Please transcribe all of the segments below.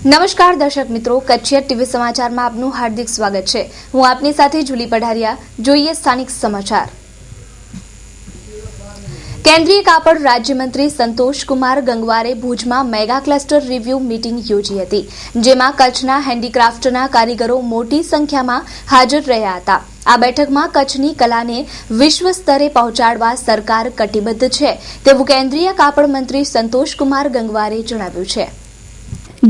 નમસ્કાર દર્શક મિત્રો, કચ્છિયર ટીવી સમાચારમાં આપનું હાર્દિક સ્વાગત છે। હું આપની સાથે જુલી પઢારિયા। જોઈએ સ્થાનિક સમાચાર। કેન્દ્રીય કાપડ રાજ્યમંત્રી સંતોષ કુમાર ગંગવારે ભુજમાં મેગા ક્લસ્ટર રિવ્યુ મીટિંગ યોજી હતી, જેમાં કચ્છના હેન્ડીક્રાફ્ટના કારીગરો મોટી સંખ્યામાં હાજર રહ્યા હતા। આ બેઠકમાં કચ્છની કલાને વિશ્વ સ્તરે પહોંચાડવા સરકાર કટિબદ્ધ છે, તેવું કેન્દ્રીય કાપડ મંત્રી સંતોષ કુમાર ગંગવારે જણાવ્યું છે।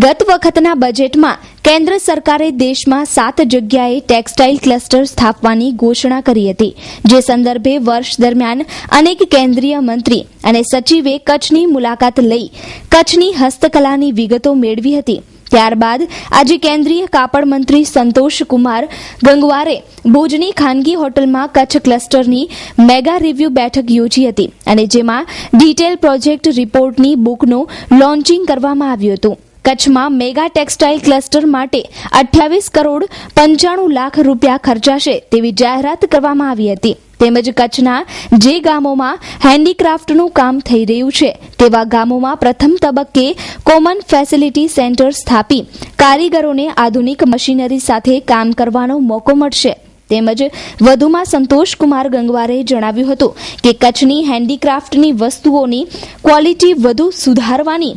ગત વખતના બજેટમાં કેન્દ્ર સરકારે દેશમાં 7 જગ્યાએ ટેક્સટાઇલ ક્લસ્ટર સ્થાપવાની ઘોષણા કરી હતી, જે સંદર્ભે વર્ષ દરમિયાન અનેક કેન્દ્રીય મંત્રી અને સચિવે કચ્છની મુલાકાત લઈ કચ્છની હસ્તકલાની વિગતો મેળવી હતી। ત્યારબાદ આજે કેન્દ્રીય કાપડ મંત્રી સંતોષ કુમાર ગંગવારે ભુજની ખાનગી હોટલમાં કચ્છ ક્લસ્ટરની મેગા રિવ્યુ બેઠક યોજી હતી, અને જેમાં ડિટેલ પ્રોજેક્ટ રિપોર્ટની બુકનું લોન્ચિંગ કરવામાં આવ્યું હતું। કચ્છમાં મેગા ટેક્સટાઇલ ક્લસ્ટર માટે 28 કરોડ 95 લાખ રૂપિયા ખર્ચાશે તેવી જાહેરાત કરવામાં આવી હતી। તેમજ કચ્છના જે ગામોમાં હેન્ડીક્રાફ્ટનું કામ થઈ રહ્યું છે તેવા ગામોમાં પ્રથમ તબક્કે કોમન ફેસિલિટી સેન્ટર સ્થાપી કારીગરોને આધુનિક મશીનરી સાથે કામ કરવાનો મોકો મળશે। તેમજ વધુમાં સંતોષ કુમાર ગંગવારે જણાવ્યું હતું કે કચ્છની હેન્ડીક્રાફ્ટની વસ્તુઓની ક્વોલિટી વધુ સુધારવાની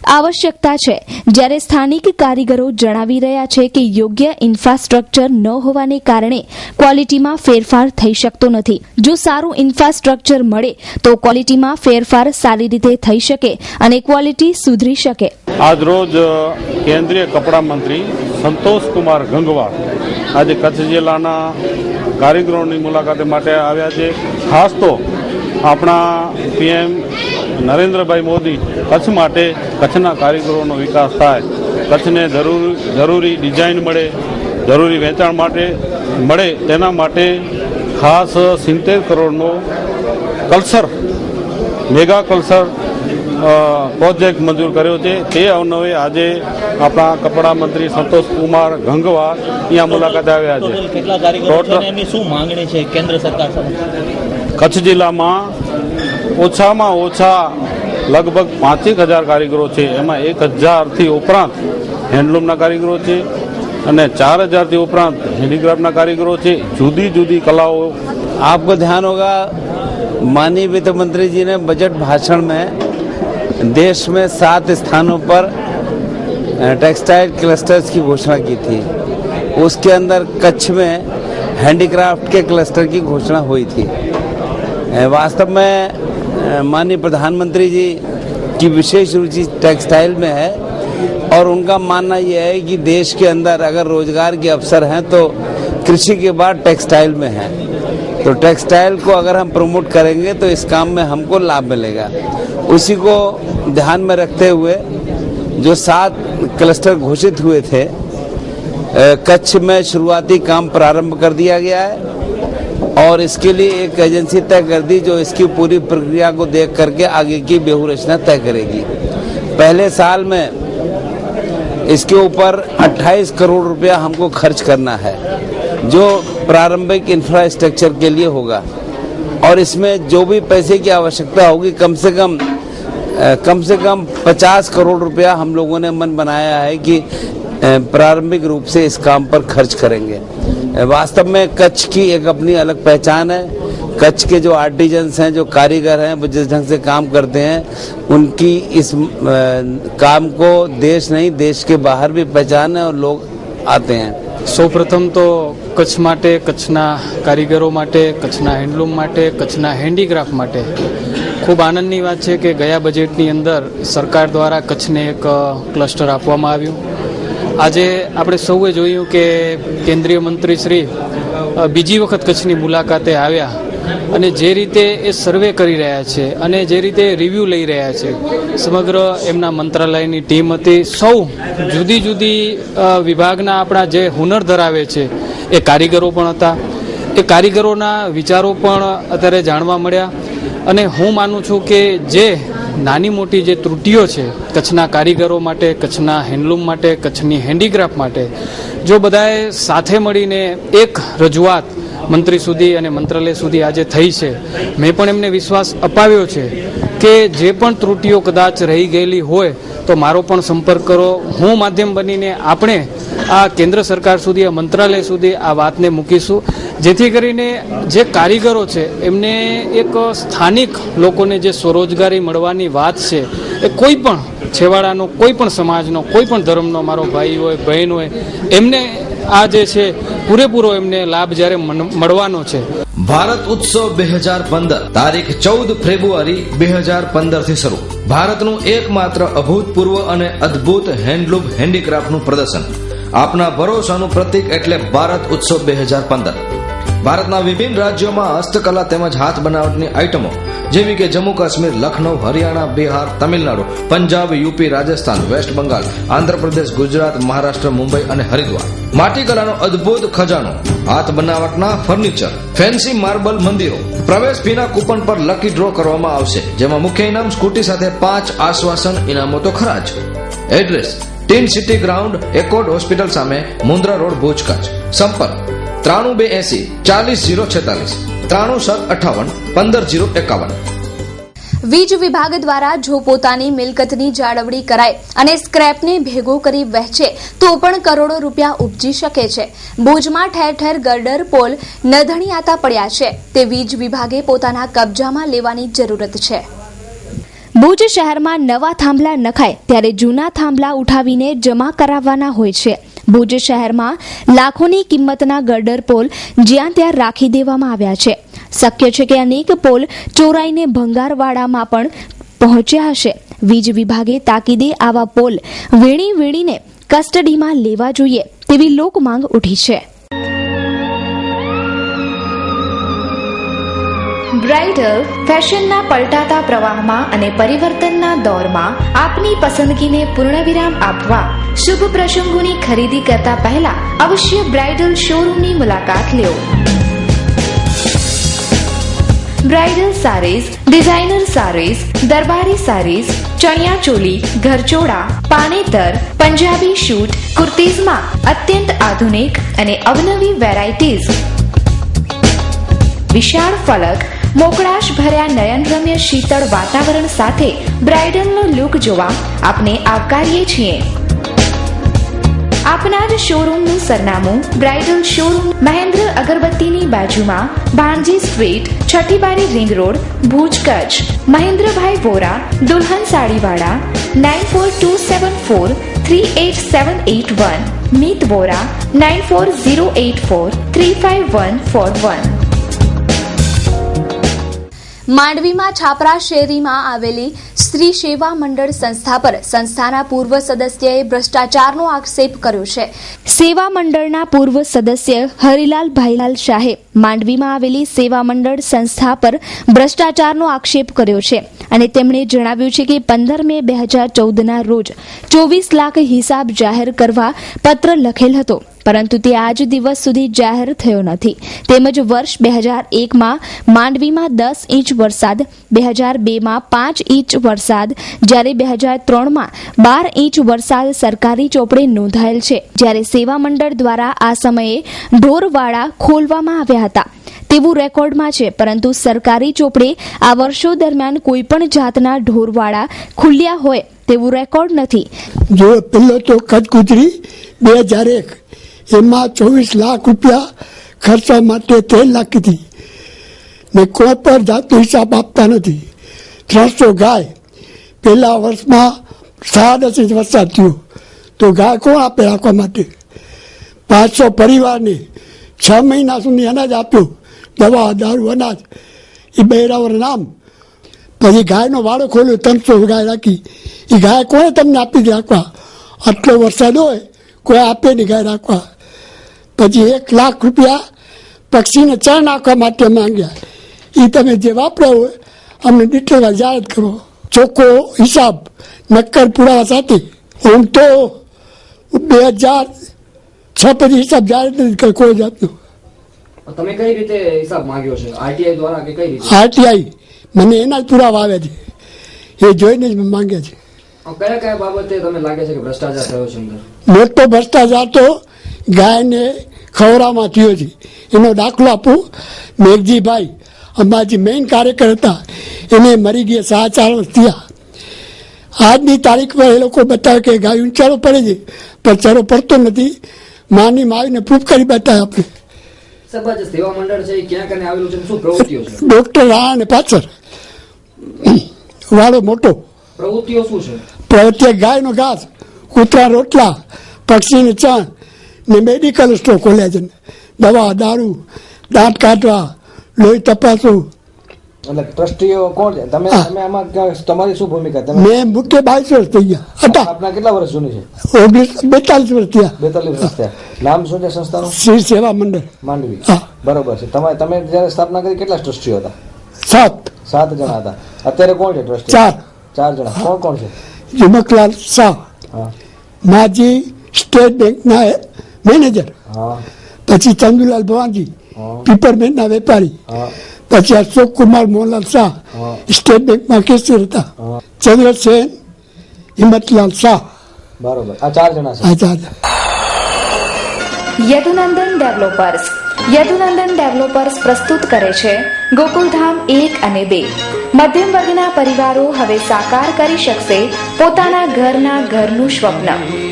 આવશ્યકતા છે, જ્યારે સ્થાનિક કારીગરો જણાવી રહ્યા છે કે યોગ્ય ઇન્ફ્રાસ્ટ્રક્ચર ન હોવાને કારણે ક્વોલિટીમાં ફેરફાર થઈ શકતો નથી। જો સારું ઇન્ફ્રાસ્ટ્રક્ચર મળે તો ક્વોલિટીમાં ફેરફાર સારી રીતે થઈ શકે અને ક્વોલિટી સુધરી શકે। આજ રોજ કેન્દ્રીય કપડા મંત્રી સંતોષ કુમાર ગંગવાર આજે કચ્છ જિલ્લાના કારીગરોની મુલાકાતે માટે આવ્યા છે। ખાસ તો આપણા પીએમ નરેન્દ્રભાઈ મોદી કચ્છ માટે કચ્છના કારીગરોનો વિકાસ થાય, કચ્છને જરૂરી ડિઝાઇન મળે, જરૂરી વેચાણ માટે મળે, તેના માટે ખાસ 70 કરોડનો કલ્ચર મેગા કલ્ચર પ્રોજેક્ટ મંજૂર કર્યો છે। તે અવનવે આજે આપણા કપડા મંત્રી સંતોષ કુમાર ગંગવાર અહીંયા મુલાકાતે આવ્યા છે। ટોટલ શું માંગણી છે કેન્દ્ર સરકાર સામે? કચ્છ જિલ્લામાં ઓછામાં ઓછા લગભગ 5,000 કારીગરો છે, એમાં 1,000થી ઉપરાંત હેન્ડલૂમના કારીગરો છે અને 4,000થી ઉપરાંત હેન્ડીક્રાફ્ટના કારીગરો છે। જુદી जूदी कलाओं। आपको ध्यान होगा माननीय वित्त मंत्री जी ने बजट भाषण में देश में 7 स्थानों पर टेक्सटाइल क्लस्टर्स की घोषणा की थी। उसके अंदर कच्छ में हैंडीक्राफ्ट के क्लस्टर की घोषणा हुई थी। वास्तव में माननीय प्रधानमंत्री जी की विशेष रुचि टेक्सटाइल में है और उनका मानना यह है कि देश के अंदर अगर रोजगार के अवसर हैं तो कृषि के बाद टेक्सटाइल में है। तो टेक्सटाइल को अगर हम प्रमोट करेंगे तो इस काम में हमको लाभ मिलेगा। उसी को ध्यान में रखते हुए जो 7 क्लस्टर घोषित हुए थे, कच्छ में शुरुआती काम प्रारंभ कर दिया गया है और इसके लिए एक एजेंसी तय कर दी जो इसकी पूरी प्रक्रिया को देख करके आगे की व्यूहरचना तय करेगी। पहले साल में इसके ऊपर 28 करोड़ रुपया हमको खर्च करना है, जो प्रारंभिक इंफ्रास्ट्रक्चर के लिए होगा, और इसमें जो भी पैसे की आवश्यकता होगी कम से कम 50 करोड़ रुपया हम लोगों ने मन बनाया है कि प्रारंभिक रूप से इस काम पर खर्च करेंगे। वास्तव में कच्छ की एक अपनी अलग पहचान है। कच्छ के जो आर्टिजन्स हैं, जो कारीगर हैं, वो जिस ढंग से काम करते हैं, उनकी इस काम को देश नहीं देश के बाहर भी पहचान है और लोग आते हैं। સૌપ્રથમ તો કચ્છ માટે, કચ્છના કારીગરો માટે, કચ્છના હેન્ડલૂમ માટે, કચ્છના હેન્ડીક્રાફ્ટ માટે ખૂબ આનંદની વાત છે કે ગયા બજેટની અંદર સરકાર દ્વારા કચ્છને એક ક્લસ્ટર આપવામાં આવ્યું। આજે આપણે સૌએ જોયું કે કેન્દ્રીય મંત્રી શ્રી બીજી વખત કચ્છની મુલાકાતે આવ્યા અને જે રીતે એ સર્વે કરી રહ્યા છે અને જે રીતે રિવ્યૂ લઈ રહ્યા છે, સમગ્ર એમના મંત્રાલયની ટીમ હતી, સૌ જુદી જુદી વિભાગના આપણા જે હુનર ધરાવે છે એ કારીગરો પણ હતા। એ કારીગરોના વિચારો પણ અત્યારે જાણવા મળ્યા અને હું માનું છું કે જે નાની મોટી જે ત્રુટિઓ છે કચ્છના કારીગરો માટે, કચ્છના હેન્ડલૂમ માટે, કચ્છની હેન્ડીક્રાફ્ટ માટે જો બધાએ સાથે મળીને એક રજૂઆત મંત્રી સુધી અને મંત્રાલય સુધી આજે થઈ છે, મેં પણ એમને વિશ્વાસ અપાવ્યો છે કે જે પણ ત્રુટીઓ કદાચ રહી ગયેલી હોય તો મારો પણ સંપર્ક કરો. હું માધ્યમ બનીને આપણે આ કેન્દ્ર સરકાર સુધી, આ મંત્રાલય સુધી આ વાતને મૂકીશું, જેથી કરીને જે કારીગરો છે એમને એક સ્થાનિક લોકોને જે સ્વરોજગારી મળવાની વાત છે, એ કોઈ પણ છેવાડાનો, કોઈ પણ સમાજનો, કોઈ પણ ધર્મનો મારો ભાઈ હોય, બહેન હોય, એમને આ જે છે પૂરેપૂરો એમને લાભ જ્યારે મળવાનો છે. ભારત ઉત્સવ 2015 તારીખ 14 ફેબ્રુઆરી 2015 થી શરૂ. ભારતનું એકમાત્ર અભૂતપૂર્વ અને અદ્ભુત હેન્ડલૂમ હેન્ડીક્રાફ્ટનું પ્રદર્શન. આપના ભરોસાનું પ્રતીક એટલે ભારત ઉત્સવ 2015. ભારતના વિભિન્ન રાજ્યોમાં હસ્તકલા તેમજ હાથ બનાવટની આઇટમો જેવી કે જમ્મુ કાશ્મીર, લખનૌ, હરિયાણા, બિહાર, તમિલનાડુ, પંજાબ, યુપી, રાજસ્થાન, વેસ્ટ બંગાળ, આંધ્રપ્રદેશ, ગુજરાત, મહારાષ્ટ્ર, મુંબઈ અને હરિદ્વાર. માટીકલાનો અદ્ભુત ખજાનો, હાથ બનાવટના ફર્નિચર, ફેન્સી માર્બલ મંદિરો. પ્રવેશ ફીના કૂપન પર લકી ડ્રો કરવામાં આવશે, જેમાં મુખ્ય ઇનામ સ્કૂટી સાથે 5 આશ્વાસન ઇનામો તો ખરા જ. Address: tin city ground, Accord hospital સામે, મુન્દ્રા રોડ, ભુજ, કચ્છ. સંપર્ક: 9280 40046, 9358 15051. વીજ વિભાગ દ્વારા જો પોતાની મિલકતની જાળવણી કરાય અને સ્ક્રેપને ભેગો કરી વહેંચે તો પણ કરોડો રૂપિયા ઉપજી શકે છે. ભુજમાં ઠેર ઠેર ગર્ડર પોલ નધણિયાતા પડ્યા છે, તે વીજ વિભાગે પોતાના કબજામાં લેવાની જરૂરત છે. ભુજ શહેરમાં નવા થાંભલા નખાય ત્યારે જૂના થાંભલા ઉઠાવીને જમા કરાવવાના હોય છે. ભુજ શહેરમાં લાખોની કિંમતના ગર્ડર પોલ જ્યાં ત્યાં રાખી દેવામાં આવ્યા છે. શક્ય છે કે અનેક પોલ ચોરાઈને ભંગારવાડામાં પણ પહોંચ્યા હશે. વીજ વિભાગે તાકીદે આવા પોલ વીણીને કસ્ટડીમાં લેવા જોઈએ તેવી લોકમાંગ ઉઠી છે. બ્રાઇડલ ફેશનના પલટાતા પ્રવાહમાં અને પરિવર્તનના દોરમાં આપની પસંદગીને પૂર્ણવિરામ આપવા શુભ પ્રસંગોની ખરીદી કરતા પહેલા અવશ્ય બ્રાઇડલ શોરૂમની મુલાકાત લો. બ્રાઇડલ સારીઝ, ડિઝાઇનર સારીઝ, દરબારી સારીઝ, ચણિયા ચોલી, ઘરચોળા, પાનેતર, પંજાબી શૂટ, કુર્તીઝમાં અત્યંત આધુનિક અને અવનવી વેરાયટીઝ. વિશાળ ફલક, મોકળાશ ભર્યા નયનરમ્ય શીતળ વાતાવરણ સાથે બ્રાઇડલનો લુક જોવા આપને આવકારીએ છીએ. આપના જ શોરૂમનું સરનામું: બ્રાઇડલ શોરૂમ, મહેન્દ્ર અગરબત્તીની બાજુમાં, ભાણજી સ્ટ્રીટ, છઠ્ઠી બારી, રિંગ રોડ, ભુજ, કચ્છ. મહેન્દ્રભાઈ વોરા, દુલ્હન સાડીવાળા, 9427438781. મીત વોરા, 9408435141. માંડવીમાં છાપરા શેરીમાં આવેલી સ્ત્રી સેવા મંડળ સંસ્થા પર સંસ્થાના પૂર્વ સદસ્યએ ભ્રષ્ટાચારનો આક્ષેપ કર્યો છે. સેવા મંડળના પૂર્વ સદસ્ય હરિલાલ ભાઈલાલ શાહે માંડવીમાં આવેલી સેવા મંડળ સંસ્થા પર ભ્રષ્ટાચારનો આક્ષેપ કર્યો છે અને તેમણે જણાવ્યું છે કે 15 મે 2014ના રોજ 24 લાખ હિસાબ જાહેર કરવા પત્ર લખેલ હતો, પરંતુ તે આજ દિવસ સુધી જાહેર થયો નથી. તેમજ વર્ષ 2001માં માંડવીમાં 10 ઇંચ વરસાદ, 2002માં 5 ઇંચ વરસાદ, જ્યારે 2003માં 12 ઇંચ વરસાદ સરકારી ચોપડે નોંધાયેલ છે. જ્યારે સેવા મંડળ દ્વારા આ સમયે ઢોરવાડા ખોલવામાં આવ્યા હતા તેવું રેકોર્ડમાં છે, પરંતુ સરકારી ચોપડે આ વર્ષો દરમિયાન કોઈપણ જાતના ઢોરવાડા ખુલ્યા હોય તેવું રેકોર્ડ નથી. જો પેલો તો કદકુતરી 2001 એમાં 24 લાખ રૂપિયા ખર્ચવા માટે 13 લાખ કીધી ને કોઈ પણ જાતનો હિસાબ આપતા નથી. 300 ગાય પહેલા વર્ષમાં 7 ઇંચ વરસાદ થયો તો ગાય કોણ આપે રાખવા માટે? 500 પરિવારને 6 મહિના સુધી અનાજ આપ્યું, દવા, દારૂ, અનાજ, એ બહેરાવર નામ. પછી ગાયનો વાડો ખોલ્યો, 300 ગાય રાખી. એ ગાય કોણે તમને આપી દે રાખવા? આટલો વરસાદ હોય કોઈ આપે નહીં ગાય રાખવા. પછી 1 લાખ રૂપિયા પક્ષીને ચણ નાખવા માટે માંગ્યા. એ તમે જે વાપર્યા હોય અમને ડિટેલમાં જાહેર કરો, ચોખ્ખો હિસાબ, નક્કર પુરાવા સાથે. આમ તો 2006 પછી હિસાબ જાહેર નથી કર્યો કોઈ જાતનો. તમે કઈ રીતે હિસાબ માંગ્યો છે? આરટીઆઈ દ્વારા કે કઈ રીતે? આરટીઆઈ મને એના જ પુરાવા આવે છે, એ જોઈને જ માંગે છે. કયા કયા બાબતે તમને લાગે છે કે ભ્રષ્ટાચાર થયો છે અંદર? મોટો ભ્રષ્ટાચાર તો ગાયને ખવડાવવામાં થયો છે. એનો દાખલો આપું. મેઘજીભાઈ અંબાજી મેઇન કાર્યકર હતા, એને મરી ગયા 4 વર્ષ થયા. આજની તારીખમાં એ લોકો બતાવે કે ગાય ઊંચારો પડે છે, પણ ચારો પડતો નથી. માની માવીને પ્રૂફ કરી બતાવે આપણે. સબજ સેવા મંડળ છે એ ક્યાં કને આવેલું છે, શું પ્રવૃત્તિઓ છે? ડોક્ટર રાણા ને પાછળ વાળો મોટો. પ્રવૃત્તિઓ શું છે? પ્રવૃત્તિ ગાયનો ઘાસ, કૂતરા રોટલા, પક્ષીને ચાણ ને મેડિકલ સ્ટોર ખોલ્યા છે. દવા, દારૂ, દાંત કાઢવા, લોહી તપાસવું. એટલે ટ્રસ્ટીઓ કોણ છે? તમે આમાં તમારી શું ભૂમિકા? તમે મેં મુખ્ય 22 વર્ષ થઈ ગયા હતા. આપના કેટલા વર્ષ જૂની છે? 42 વર્ષ થયા. 42 વર્ષ થયા. નામ શું છે સંસ્થાનું? શ્રી સેવા મંડળ માંડવી. હા, બરોબર છે. તમે જયારે સ્થાપના કરી કેટલા ટ્રસ્ટીઓ હતા? 7 જણા હતા. અત્યારે કોણ છે ટ્રસ્ટી? 4 જણા. કોણ કોણ છે? ઝુમકલાલ શાહ, હા માજી સ્ટેટ બેંકના મેનેજર, હા પછી ચંદુલાલ ભવાનજી પીપરમેન્ટના વેપારી, પછી અશોક કુમાર મોહનલાલ શાહ સ્ટેટ બેંકમાં કેશિયર હતા, ચંદ્રસેન હિંમતલાલ શાહ. બરોબર. આ 4 જણા છે. યદુનંદન ડેવલપર્સ. યદુનંદન ડેવલપર્સ પ્રસ્તુત કરે છે ગોકુલધામ 1 અને 2. મધ્યમ વર્ગના પરિવારો હવે સાકાર કરી શકશે પોતાના ઘરનું સ્વપ્ન.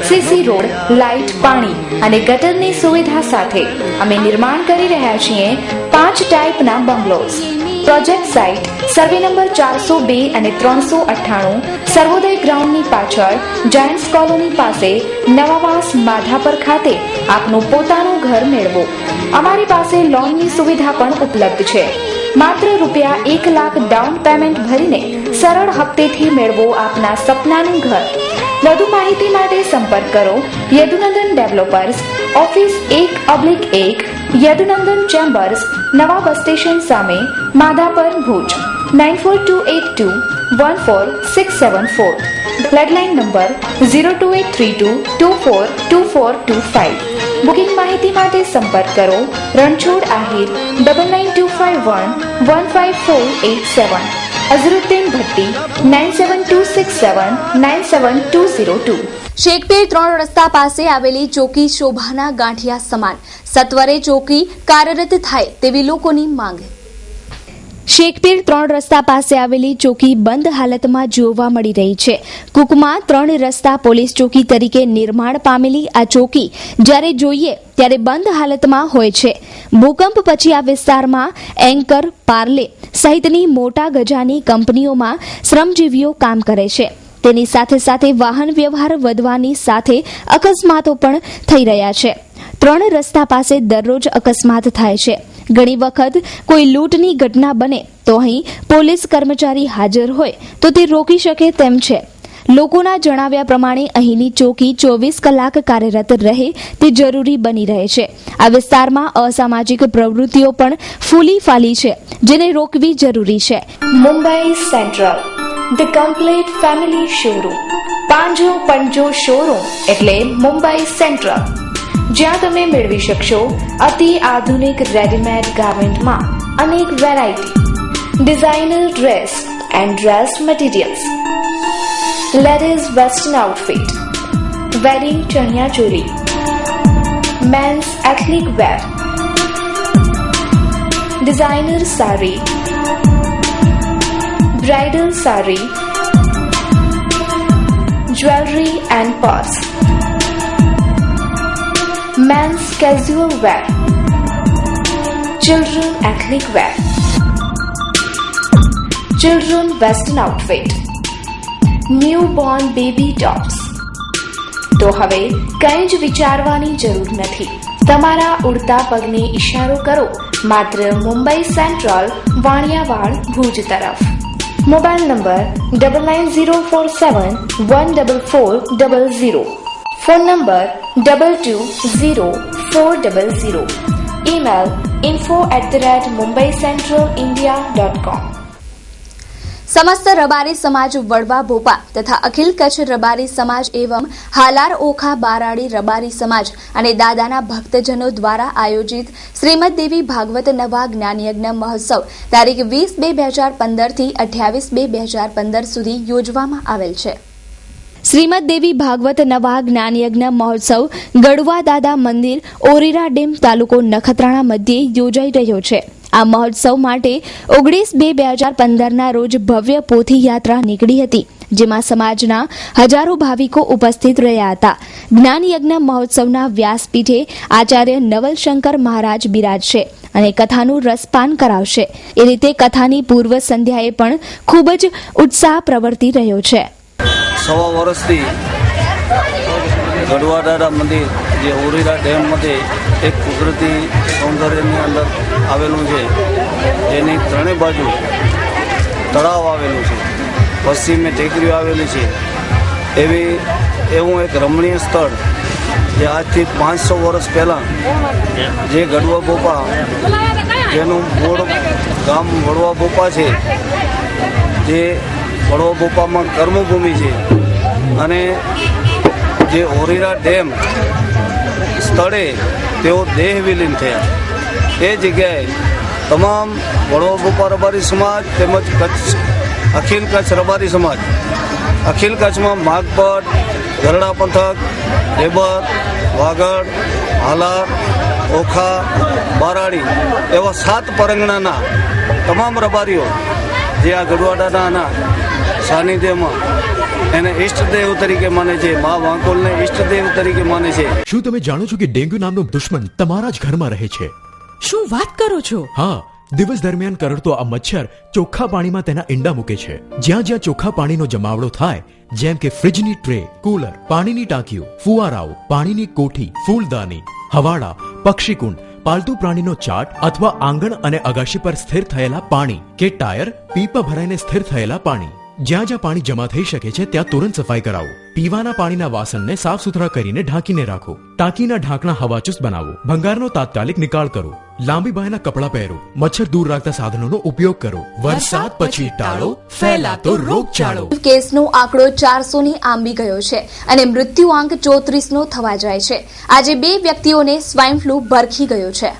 સીસી રોડ, લાઇટ, પાણી અને ગટરની સુવિધા સાથે અમે નિર્માણ કરી રહ્યા છીએ 5 ટાઈપના bungalows. Project site survey number 402 અને 398, સર્વોદય ગ્રાઉન્ડની પાછળ, જાયન્ટ્સ કોલોની પાસે, નવાવાસ માધાપર ખાતે આપનું પોતાનું ઘર મેળવો. અમારી પાસે લોનની સુવિધા પણ ઉપલબ્ધ છે. માત્ર રૂપિયા 1 લાખ ડાઉન પેમેન્ટ ભરીને સરળ હપ્તેથી મેળવો આપના સપનાનું ઘર. વધુ માહિતી માટે સંપર્ક કરો Yadunandan developers, office 1/1, Yadunandan chambers, નવા બસ સ્ટેશન સામે, Madhapar, Bhuj. 9428214674. Landline number 02832242425. Booking માહિતી માટે સંપર્ક કરો રણછોડ આહિર 9925115487, અઝરુદ્દીન ભટ્ટી 9726797202. શેખપીર 3 રસ્તા પાસે આવેલી ચોકી શોભાના ગાંઠિયા સમાન. સત્વરે ચોકી કાર્યરત થાય તેવી લોકોની માંગ. શેખપીર 3 રસ્તા પાસે આવેલી ચોકી બંધ હાલતમાં જોવા મળી રહી છે. કુકમાં 3 રસ્તા પોલીસ ચોકી તરીકે નિર્માણ પામેલી આ ચોકી જ્યારે જોઈએ ત્યારે બંધ હાલતમાં હોય છે. ભૂકંપ પછી આ વિસ્તારમાં એન્કર, પાર્લે સહિતની મોટા ગજાની કંપનીઓમાં શ્રમજીવીઓ કામ કરે છે. તેની સાથે સાથે વાહન વ્યવહાર વધવાની સાથે અકસ્માતો પણ થઈ રહ્યા છે. 3 રસ્તા પાસે દરરોજ અકસ્માત થાય છે. ઘણી વખત કોઈ લૂંટની ઘટના બને તો અહીં પોલીસ કર્મચારી હાજર હોય તો તે રોકી શકે તેમ છે. લોકોના જણાવ્યા પ્રમાણે અહીંની ચોકી 24 કલાક કાર્યરત રહે તે જરૂરી બની રહે છે. આ વિસ્તારમાં અસામાજિક પ્રવૃત્તિઓ પણ ફૂલી ફાલી છે, જેને રોકવી જરૂરી છે. Mumbai Central, the complete family showroom. પાંજો પંજો શોરૂમ એટલે મુંબઈ સેન્ટ્રલ, જ્યાં તમે મેળવી શકશો અતિ આધુનિક રેડીમેડ ગાર્મેન્ટમાં અનેક variety, designer dress and dress materials, ladies western outfit, wedding ચણિયા ચોલી, men's ethnic wear, designer sari, bridal sari, jewellery and purse, men's casual wear, children ethnic wear, children western outfit, newborn baby tops. તો હવે કંઈ જ વિચારવાની જરૂર નથી. તમારા ઉડતા પગને ઇશારો કરો માત્ર મુંબઈ સેન્ટ્રલ, વાણિયાવાડ, ભુજ તરફ. Mobile number 9904714400. Phone number 220400. Email info@mumbaicentralindia.com. સમસ્ત રબારી સમાજ વડવા ભોપા તથા અખિલ કચ્છ રબારી સમાજ એવં હાલાર ઓખા બારાડી રબારી સમાજ અને દાદાના ભક્તજનો દ્વારા આયોજિત શ્રીમદ દેવી ભાગવત નવા જ્ઞાનયજ્ઞ મહોત્સવ તારીખ 20/2/2015 થી 28/2/2015 સુધી યોજવામાં આવેલ છે. શ્રીમદ દેવી ભાગવત નવા જ્ઞાનયજ્ઞ મહોત્સવ ગડવા દાદા મંદિર ઓરેરા ડેમ તાલુકો નખત્રાણા મધ્યે યોજાઈ રહ્યો છે. આ મહોત્સવ માટે 19/2/2015ના રોજ ભવ્ય પોથી યાત્રા નીકળી હતી, જેમાં સમાજના હજારો ભાવિકો ઉપસ્થિત રહ્યા હતા. જ્ઞાનયજ્ઞ મહોત્સવના વ્યાસપીઠે આચાર્ય નવલશંકર મહારાજ બિરાજશે અને કથાનું રસપાન કરાવશે. એ રીતે કથાની પૂર્વ સંધ્યાએ પણ ખૂબ જ ઉત્સાહ પ્રવર્તી રહ્યો છે. सवा वर्षથી ગઢવા દાદા મંદિર જે ઓરેરા ડેમમાંથી એક કુદરતી સૌંદર્યની અંદર આવેલું છે, જેની ત્રણેય બાજુ તળાવ આવેલું છે, પશ્ચિમે ટેકરીઓ આવેલી છે. એવું એક રમણીય સ્થળ જે આજથી 500 વર્ષ પહેલાં જે ગઢવા બોપા, જેનું મૂળ ગામ વડવા બોપા છે, જે વડવા બોપામાં કર્મભૂમિ છે, અને જે ઓરેરા ડેમ સ્થળે તેઓ દેહ વિલીન થયા. એ જગ્યાએ તમામ વડવા બોપા રબારી સમાજ તેમજ અખિલ કચ્છ રબારી સમાજ, અખિલ કચ્છમાં માગપટ, ગરડા પંથક, ડેબર, વાગડ, હાલાર, ઓખા, બારાડી એવા 7 પરંગણાના તમામ રબારીઓ જે આ ગઢવા દાદાના સાનિધ્યમાં એને ઈષ્ટદેવ તરીકે માને છે, મા વાંકોલને ઈષ્ટદેવ તરીકે માને છે. શું તમે જાણો છો કે ડેન્ગ્યુ નામનો દુશ્મન તમારા જ ઘરમાં રહે છે? શું વાત કરો છો? હા, દિવસ દરમિયાન કરડતો આ મચ્છર ચોખ્ખા પાણીમાં તેના ઈંડા મૂકે છે. જ્યાં જ્યાં ચોખ્ખા પાણીનો જમાવડો થાય, જેમ કે ફ્રીજની ટ્રે, કુલર, પાણીની ટાંકીઓ, ફુવારાઓ, પાણીની કોઠી, ફૂલદાની, હવાડા, પક્ષીકુંડ, પાલતુ પ્રાણીનો ચાટ અથવા આંગણ અને અગાશી પર સ્થિર થયેલા પાણી કે ટાયર, પીપા ભરાઈને સ્થિર થયેલા પાણી, જ્યાં જ્યાં પાણી જમા થઈ શકે છે ત્યાં તુરંત સફાઈ કરાવો. પીવાના પાણીના વાસણને સાફ સુથરા કરીને ઢાંકીને રાખો. ટાંકીના ઢાંકણા હવાચુસ્ત બનાવો. ભંગારનો તાત્કાલિક નિકાલ કરો. લાંબી બાયના કપડાં પહેરો. મચ્છર દૂર રાખતા સાધનોનો ઉપયોગ કરો. વરસાદ પછી ટાળો ફેલાતો રોગચાળો. કેસનો આંકડો 400 ની આંબી ગયો છે અને મૃત્યુઆંક 34નો થવા જાય છે. આજે 2 વ્યક્તિઓને સ્વાઇન ફ્લૂ ભરખી ગયો છે.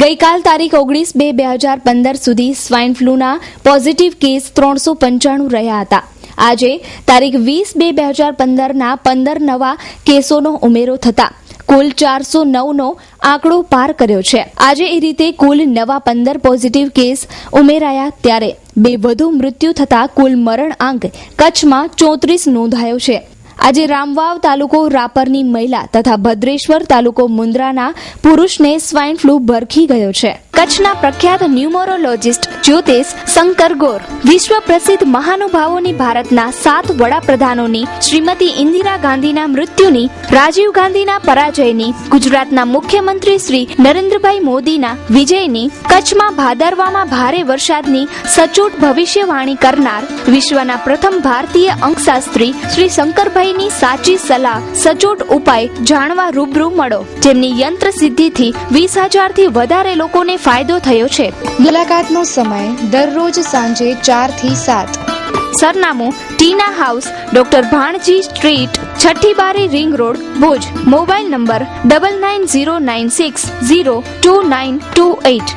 ગઈકાલ તારીખ 19/2/2015 સુધી સ્વાઇન ફ્લૂના પોઝિટિવ કેસ 395 રહ્યા હતા. આજે તારીખ 20/2/2015ના 15 નવા કેસોનો ઉમેરો થતા કુલ 409નો આંકડો પાર કર્યો છે. આજે એ રીતે કુલ નવા 15 પોઝિટિવ કેસ ઉમેરાયા, ત્યારે 2 વધુ મૃત્યુ થતા કુલ મરણ આંક કચ્છમાં 34 નોંધાયો છે. આજે રામવાવ તાલુકો રાપરની મહિલા તથા ભદ્રેશ્વર તાલુકો મુન્દ્રાના પુરુષને સ્વાઇન ફ્લૂ ભરખી ગયો છે. કચ્છના પ્રખ્યાત ન્યુમરોલોજિસ્ટ જ્યોતિષ શંકર ગોર, વિશ્વ પ્રસિદ્ધ મહાનુભાવોની ભારતના 7 વડાપ્રધાનોની, શ્રીમતી ઇન્દિરા ગાંધીના મૃત્યુની, રાજીવ ગાંધીના પરાજયની, ગુજરાતના મુખ્યમંત્રી શ્રી નરેન્દ્રભાઈ મોદીના વિજયની, કચ્છમાં ભાદરવામાં ભારે વરસાદની સચોટ ભવિષ્યવાણી કરનાર વિશ્વના પ્રથમ ભારતીય અંકશાસ્ત્રી શ્રી શંકરભાઈની સાચી સલાહ, સચોટ ઉપાય જાણવા રૂબરૂ મળો, જેમની યંત્ર સિદ્ધિથી 20,000 થી વધારે લોકોને ફાયદો થયો છે. મુલાકાતનો સમય દરરોજ સાંજે 4 થી 7. સરનામું ટીના હાઉસ, ડોક્ટર ભાણજી સ્ટ્રીટ, 6ઠી બારી ring road, Bhuj. Mobile number 9909602928.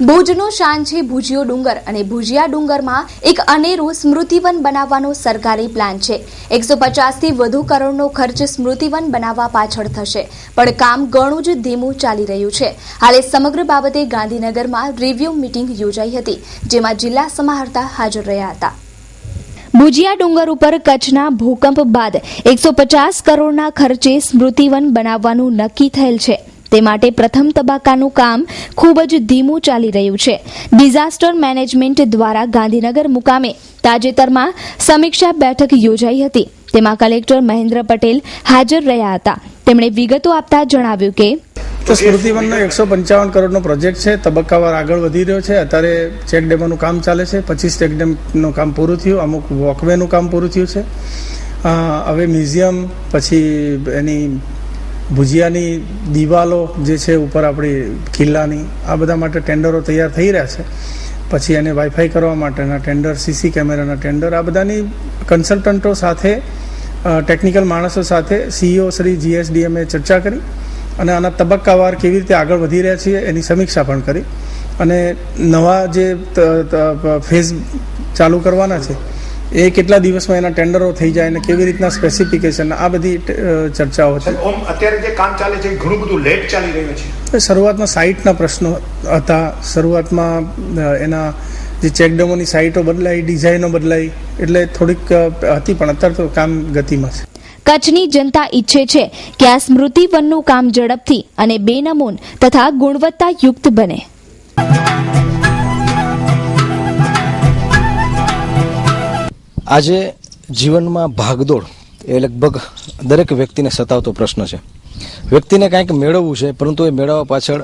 ભુજનો શાન છે ભુજિયો ડુંગર અને ભુજિયા ડુંગરમાં એક અનેરું સ્મૃતિવન બનાવવાનો સરકારી પ્લાન છે. 150 થી વધુ કરોડનો ખર્ચ સ્મૃતિવન બનાવવા પાછળ થશે, પણ કામ ઘણું જ ધીમું ચાલી રહ્યું છે. હાલે સમગ્ર બાબતે ગાંધીનગરમાં રિવ્યુ મીટિંગ યોજાઈ હતી, જેમાં જિલ્લા સમાહર્તા હાજર રહ્યા હતા. ભુજિયા ડુંગર ઉપર કચ્છના ભૂકંપ બાદ 150 કરોડના ખર્ચે સ્મૃતિવન બનાવવાનું નક્કી થયેલ છે. તે માટે પ્રથમ તબક્કાનું કામ ખૂબ જ ધીમું ચાલી રહ્યું છે. ડિઝાસ્ટર મેનેજમેન્ટ દ્વારા ગાંધીનગર મુકામે તાજેતરમાં સમીક્ષા બેઠક યોજાઈ હતી. તેમાં કલેક્ટર મહેન્દ્ર પટેલ હાજર રહ્યા હતા. તેમણે વિગતો આપતા જણાવ્યું કે સ્મૃતિવનનો 155 કરોડનો પ્રોજેક્ટ છે, તબક્કાવાર આગળ વધી રહ્યો છે. અત્યારે ચેક ડેમોનું કામ ચાલે છે. 25 ચેક ડેમનું કામ પૂરું થયું, અમુક વોકવેનું કામ પૂરું થયું છે. હવે મ્યુઝિયમ, પછી એની ભુજિયાની દિવાલો જે છે ઉપર આપણી કિલ્લાની, આ બધા માટે ટેન્ડરો તૈયાર થઈ રહ્યા છે. પછી એને વાઈફાઈ કરવા માટેના ટેન્ડર, સીસી કેમેરાના ટેન્ડર, આ બધાની કન્સલ્ટન્ટો સાથે, ટેકનિકલ માણસો સાથે સીઈઓ શ્રી GSDMએ ચર્ચા કરી અને આના તબક્કાવાર કેવી રીતે આગળ વધી રહ્યા છીએ એની સમીક્ષા પણ કરી. અને નવા જે ફેઝ ચાલુ કરવાના છે એ કેટલા દિવસમાં એના ટેન્ડરો થઈ જાય અને કેવી રીતના સ્પેસિફિકેશન, આ બધી ચર્ચાઓ હતી. અત્યારે જે કામ ચાલે છે ઘણું બધું લેટ ચાલી રહ્યું છે. શરૂઆતમાં સાઇટના પ્રશ્નો હતા. શરૂઆતમાં એના જે ચેકડેમોની સાઇટો બદલાઈ, ડિઝાઇનો બદલાઈ, એટલે થોડીક હતી, પણ અત્યારે તો કામ ગતિમાં છે. કચ્છની જનતા ઈચ્છે છે કે આ સ્મૃતિ વનનું કામ ઝડપથી અને બેનમૂન તથા ગુણવત્તાયુક્ત બને. આજે જીવનમાં ભાગદોડ એ લગભગ દરેક વ્યક્તિને સતાવતો પ્રશ્ન છે. વ્યક્તિને કંઈક મેળવવું છે, પરંતુ એ મેળવવા પાછળ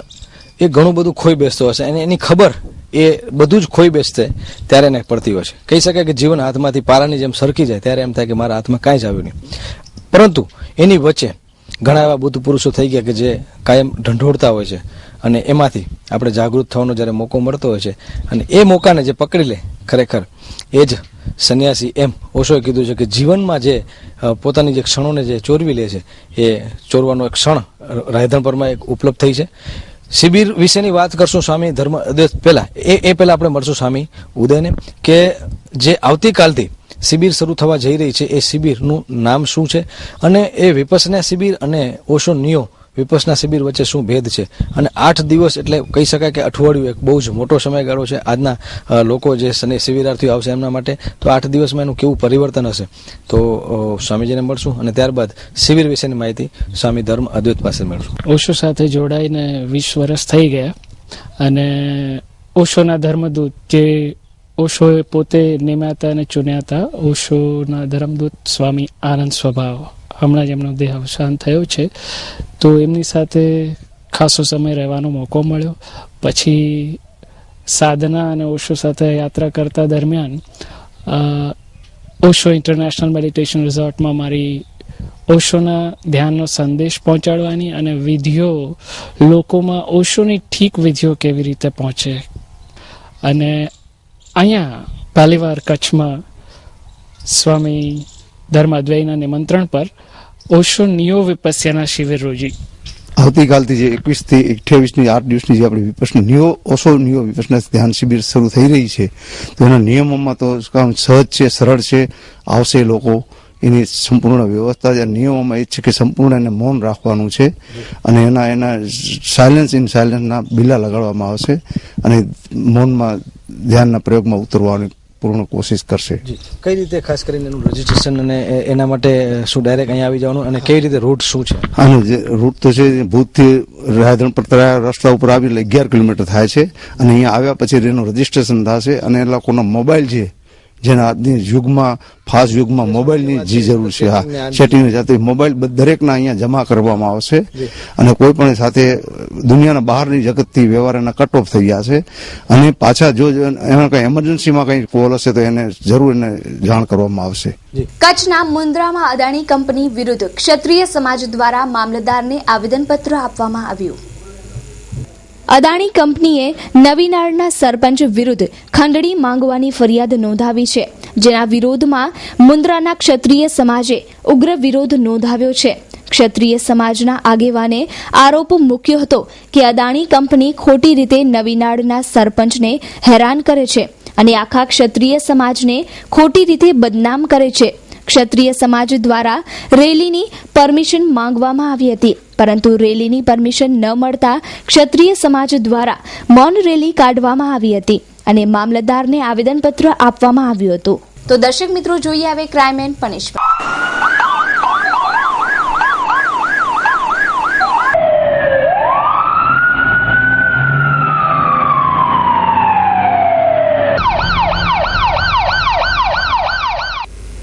એ ઘણું બધું ખોઈ બેસતો હશે અને એની ખબર એ બધું જ ખોઈ બેસતે ત્યારે એને પડતી હોય છે. કહી શકાય કે જીવન હાથમાંથી પારાની જેમ સરકી જાય ત્યારે એમ થાય કે મારા હાથમાં કાંઈ જ આવ્યું નહીં. પરંતુ એની વચ્ચે ઘણા એવા બુદ્ધ પુરુષો થઈ ગયા કે જે કાયમ ઢંઢોળતા હોય છે અને એમાંથી આપણે જાગૃત થવાનો જ્યારે મોકો મળતો હોય છે અને એ મોકાને જે પકડી લે, ખરેખર એ જ સંન્યાસી. એમ ઓશોએ કીધું છે કે જીવનમાં જે પોતાની જે ક્ષણોને જે ચોરવી લે છે એ ચોરવાનો એક ક્ષણ રાયધણપરમાં એક ઉપલબ્ધ થઈ છે. શિબિર વિશેની વાત કરશું સ્વામી ધર્મ પહેલા એ પહેલા આપણે મળશું સ્વામી ઉદયને કે જે આવતીકાલથી શિબિર શરૂ થવા જઈ રહી છે એ શિબિરનું નામ શું છે અને એ વિપસના શિબિર અને ઓશો નિયો વિપસના શિબિર વચ્ચે શું ભેદ છે અને 8 દિવસ એટલે કહી શકાય કે અઠવાડિયું એક બહુ જ મોટો સમયગાળો છે આજના લોકો જે શિબિરાર્થીઓ આવશે એમના માટે. તો 8 દિવસમાં એનું કેવું પરિવર્તન હશે, તો સ્વામીજીને મળશું અને ત્યારબાદ શિબિર વિશેની માહિતી સ્વામી ધર્મ અદ્વૈત પાસે મેળવશું. ઓશો સાથે જોડાઈને 20 વર્ષ થઈ ગયા અને ઓશોના ધર્મદૂત જે ઓશોએ પોતે નિમ્યા અને ચૂન્યા હતા, ઓશોના ધર્મદૂત સ્વામી આનંદ સ્વભાવ, હમણાં જ એમનો દેહાવસાન થયો છે. તો એમની સાથે ખાસો સમય રહેવાનો મોકો મળ્યો. પછી સાધના અને ઓશો સાથે યાત્રા કરતા દરમિયાન ઓશો ઇન્ટરનેશનલ મેડિટેશન રિઝોર્ટમાં મારી ઓશોના ધ્યાનનો સંદેશ પહોંચાડવાની અને વિધિઓ લોકોમાં ઓશોની ઠીક વિધિઓ કેવી રીતે પહોંચે અને અહીંયા પહેલીવાર કચ્છમાં સ્વામી ધર્મ અદ્વૈતના નિમંત્રણ પર ઓશો નિયો વિપસ્યાના શિબિર યોજી આવતીકાલથી જે 21 થી 28ની 8 દિવસની જે આપણી વિપસના નિયો ઓશો નિયો વિપસના ધ્યાન શિબિર શરૂ થઈ રહી છે, તો એના નિયમોમાં તો કામ સહજ છે, સરળ છે, આવશે લોકો. એની સંપૂર્ણ વ્યવસ્થા છે. નિયમોમાં એ છે કે સંપૂર્ણ એને મૌન રાખવાનું છે અને એના સાયલેન્સ ઇન સાયલેન્સના બિલા લગાડવામાં આવશે અને મૌનમાં ધ્યાનના પ્રયોગમાં ઉતરવાની પૂર્ણ કોશિશ કરશે. કઈ રીતે ખાસ કરીને એનું રજીસ્ટ્રેશન અને એના માટે શું ડાયરેક્ટ અહીંયા આવી જવાનું અને કેવી રીતે રૂટ શું છે? આનો જે રૂટ તો છે ભૂતથી રાયધણ પર રસ્તા ઉપર આવી એટલે 11 કિલોમીટર થાય છે અને અહીંયા આવ્યા પછી એનું રજીસ્ટ્રેશન થશે અને એ લોકોનો મોબાઈલ છે જેના આજની યુગમાં ફાસ્ટ યુગમાં મોબાઈલની જે જરૂર છે, હા સેટિંગની સાથે મોબાઈલ દરેકના અહીંયા જમા કરવામાં આવશે અને કોઈ પણ સાથે દુનિયાના બહારની જગતથી વ્યવહાર એના કટ ઓફ થઈ ગયા છે અને પાછા જો એમાં કંઈ એમરજન્સીમાં કંઈ કોલ હશે તો એને જરૂર એને જાણ કરવામાં આવશે. કચ્છના મુન્દ્રામાં અદાણી કંપની વિરુદ્ધ ક્ષત્રિય સમાજ દ્વારા મામલતદારને આવેદનપત્ર આપવામાં આવ્યું. અદાણી કંપનીએ નવીનાળના સરપંચ વિરુદ્ધ ખંડણી માંગવાની ફરિયાદ નોંધાવી છે, જેના વિરોધમાં મુન્દ્રાના ક્ષત્રિય સમાજે ઉગ્ર વિરોધ નોંધાવ્યો છે. ક્ષત્રિય સમાજના આગેવાને આરોપ મૂક્યો હતો કે અદાણી કંપની ખોટી રીતે નવીનાળના સરપંચને હેરાન કરે છે અને આખા ક્ષત્રિય સમાજને ખોટી રીતે બદનામ કરે છે. ક્ષત્રિય સમાજ દ્વારા રેલીની પરમિશન માંગવામાં આવી હતી, પરંતુ રેલીની પરમિશન ન મળતા ક્ષત્રિય સમાજ દ્વારા મૌન રેલી કાઢવામાં આવી હતી અને મામલતદારને આવેદનપત્ર આપવામાં આવ્યું હતું. તો દર્શક મિત્રો, જોઈએ હવે ક્રાઇમ એન્ડ પનિશમેન્ટ.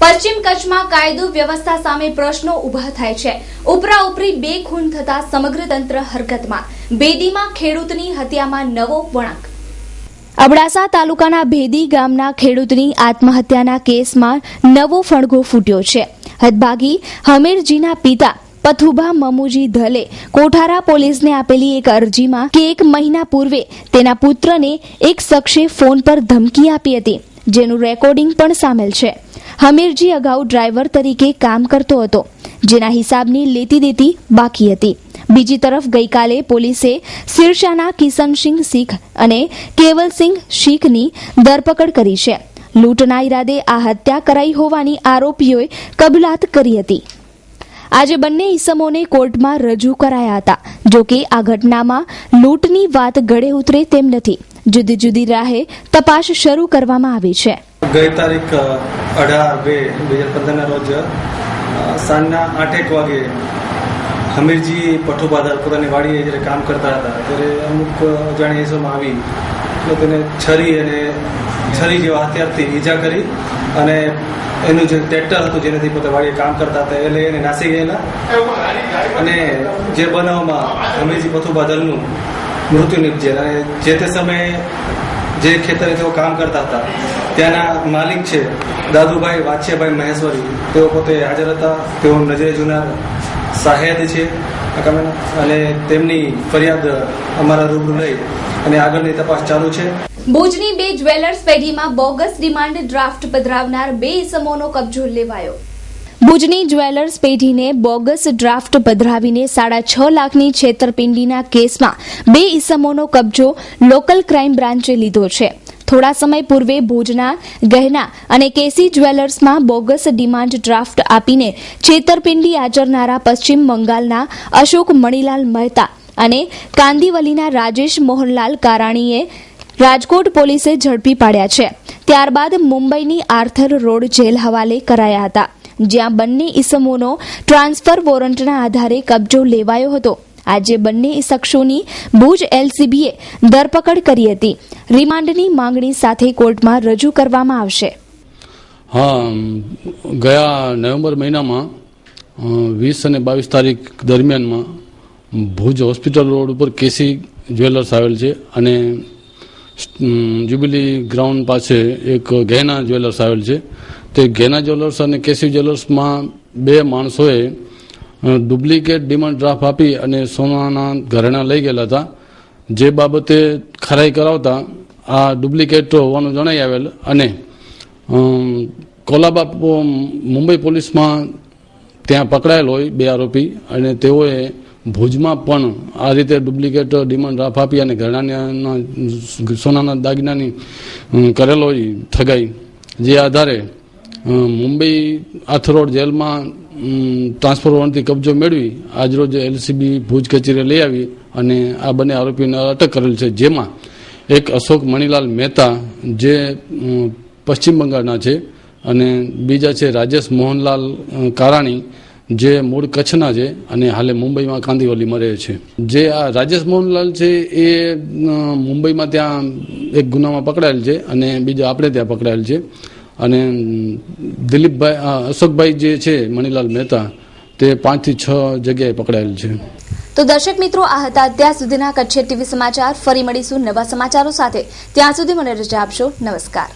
પશ્ચિમ કચ્છમાં કાયદો વ્યવસ્થા સામે પ્રશ્નો ઉભા થાય છે. ઉપરાઉપરી 2 ખૂન થતા સમગ્ર તંત્ર હરકતમાં. ભેદીમાં ખેડૂતની હત્યામાં નવો વળાંક. અબડાસા તાલુકાના ભેદી ગામના ખેડૂતની આત્મહત્યાના કેસમાં નવો ફણઘો ફૂટ્યો છે. હદભાગી હમીરજીના પિતા પથુભા મમુજી ધલે કોઠારા પોલીસને આપેલી એક અરજીમાં કે 1 મહિના પૂર્વે તેના પુત્રને એક શખ્સે ફોન પર ધમકી આપી હતી, જેનું રેકોર્ડિંગ પણ સામેલ છે. હમીરજી અગાઉ ડ્રાઈવર તરીકે કામ કરતો હતો, જેના હિસાબની લેતી દેતી બાકી હતી. બીજી તરફ ગઈકાલે પોલીસે સિરસાના કિશનસિંહ શીખ અને કેવલસિંહ શીખની ધરપકડ કરી છે. લૂંટના ઈરાદે આ હત્યા કરાઈ હોવાની આરોપીઓએ કબૂલાત કરી હતી. આજે બંને ઇસમોને કોર્ટમાં રજૂ કરાયા હતા. જોકે આ ઘટનામાં લૂંટની વાત ગળે ઉતરે તેમ નથી. જુદી જુદી રાહે તપાસ શરૂ કરવામાં આવી છે. ગઈ તારીખ 18/2/2015 ના રોજ સાંજના 8:00 વાગે હમીરજી પઠુબાદર પોતાની વાડીએ જ્યારે કામ કરતા હતા ત્યારે અમુક અજાણી ઇસમો આવી એટલે તેને છરી જેવા હથિયારથી ઈજા કરી અને એનું જે ટ્રેક્ટર હતું જેનાથી પોતે વાડીએ કામ કરતા હતા એટલે એને નાસી ગયેલા અને જે બનાવમાં હમીરજી પઠુબાદરનું મૃત્યુ નિપજેલ. અને જે તે સમયે જે ખેતરે તેઓ કામ કરતા હતા ત્યાંના માલિક છે દાદુભાઈ વાછિયાભાઈ મહેશ્વરી, તેઓ પોતે હાજર હતા. તેઓ નજરે જોનાર શાહેદ છે અને તેમની ફરિયાદ અમારા રૂબરૂ લઈ અને આગળની તપાસ ચાલુ છે. ભુજની 2 જ્વેલર્સ પેઢીમાં બોગસ ડિમાન્ડ ડ્રાફ્ટ પધરાવનાર 2 ઇસમોનો કબજો લેવાયો. ભુજની જ્વેલર્સ પેઢીને બોગસ ડ્રાફ્ટ પધરાવીને 6.5 લાખની છેતરપિંડીના કેસમાં 2 ઇસમોનો કબજો લોકલ ક્રાઇમ બ્રાન્ચે લીધો છે. થોડા સમય પૂર્વે ભુજના ગહેના અને કેસી જ્વેલર્સમાં બોગસ ડિમાન્ડ ડ્રાફ્ટ આપીને છેતરપિંડી આચરનારા પશ્ચિમ બંગાળના અશોક મણીલાલ મહેતા અને કાંદીવલીના રાજેશ મોહનલાલ કારાણીએ રાજકોટ પોલીસે ઝડપી પાડ્યા છે. ત્યારબાદ મુંબઈની આર્થર રોડ જેલ હવાલે કરાયા હતા, જ્યાં બંને ઇસમોનો ટ્રાન્સફર વોરંટના આધારે કબજો લેવાયો હતો. આજે બંને શખ્સોની ભુજ એલસીબીએ ધરપકડ કરી હતી. રિમાન્ડની માંગણી સાથે કોર્ટમાં રજૂ કરવામાં આવશે. હા, ગયા નવેમ્બર મહિનામાં 20 અને 22 તારીખ દરમિયાનમાં ભુજ હોસ્પિટલ રોડ ઉપર કેસી જ્વેલર્સ આવેલ છે અને જ્યુબિલી ગ્રાઉન્ડ પાસે એક ગહેના જ્વેલર્સ આવેલ છે. તે ગહેના જ્વેલર્સ અને કેસી જ્વેલર્સમાં 2 માણસોએ ડુપ્લિકેટ ડિમાન્ડ ડ્રાફ્ટ આપી અને સોનાના ઘરેણા લઈ ગયેલા હતા. જે બાબતે ખરાઈ કરાવતા આ ડુપ્લિકેટ હોવાનું જણાઈ આવેલ અને કોલાબા મુંબઈ પોલીસમાં ત્યાં પકડાયેલ હોય 2 આરોપી અને તેઓએ ભુજમાં પણ આ રીતે ડુપ્લિકેટ ડિમાન્ડ ડ્રાફ્ટ આપી અને ઘરેણાના સોનાના દાગીનાની કરેલો હોય ઠગાઈ. જે આધારે મુંબઈ આથરોડ જેલમાં ટ્રાન્સફર વોરંટથી કબજો મેળવી આજરોજ એલસીબી ભુજ કચેરીએ લઈ આવી અને આ બંને આરોપીઓને અટક કરેલ છે. જેમાં એક અશોક મણીલાલ મહેતા જે પશ્ચિમ બંગાળના છે અને બીજા છે રાજેશ મોહનલાલ કારાણી જે મૂળ કચ્છના છે અને હાલે મુંબઈમાં કાંદીવલીમાં રહે છે. જે આ રાજેશ મોહનલાલ છે એ મુંબઈમાં ત્યાં એક ગુનામાં પકડાયેલ છે અને બીજા આપણે ત્યાં પકડાયેલ છે. અને દિલીપભાઈ અશોકભાઈ જે છે મણીલાલ મહેતા તે 5 થી 6 જગ્યાએ પકડાયેલ છે. તો દર્શક મિત્રો, આ હતા અત્યાર સુધીના કચ્છ ટીવી સમાચાર. ફરી મળીશું નવા સમાચારો સાથે. ત્યાં સુધી મને રજા આપશો. નમસ્કાર.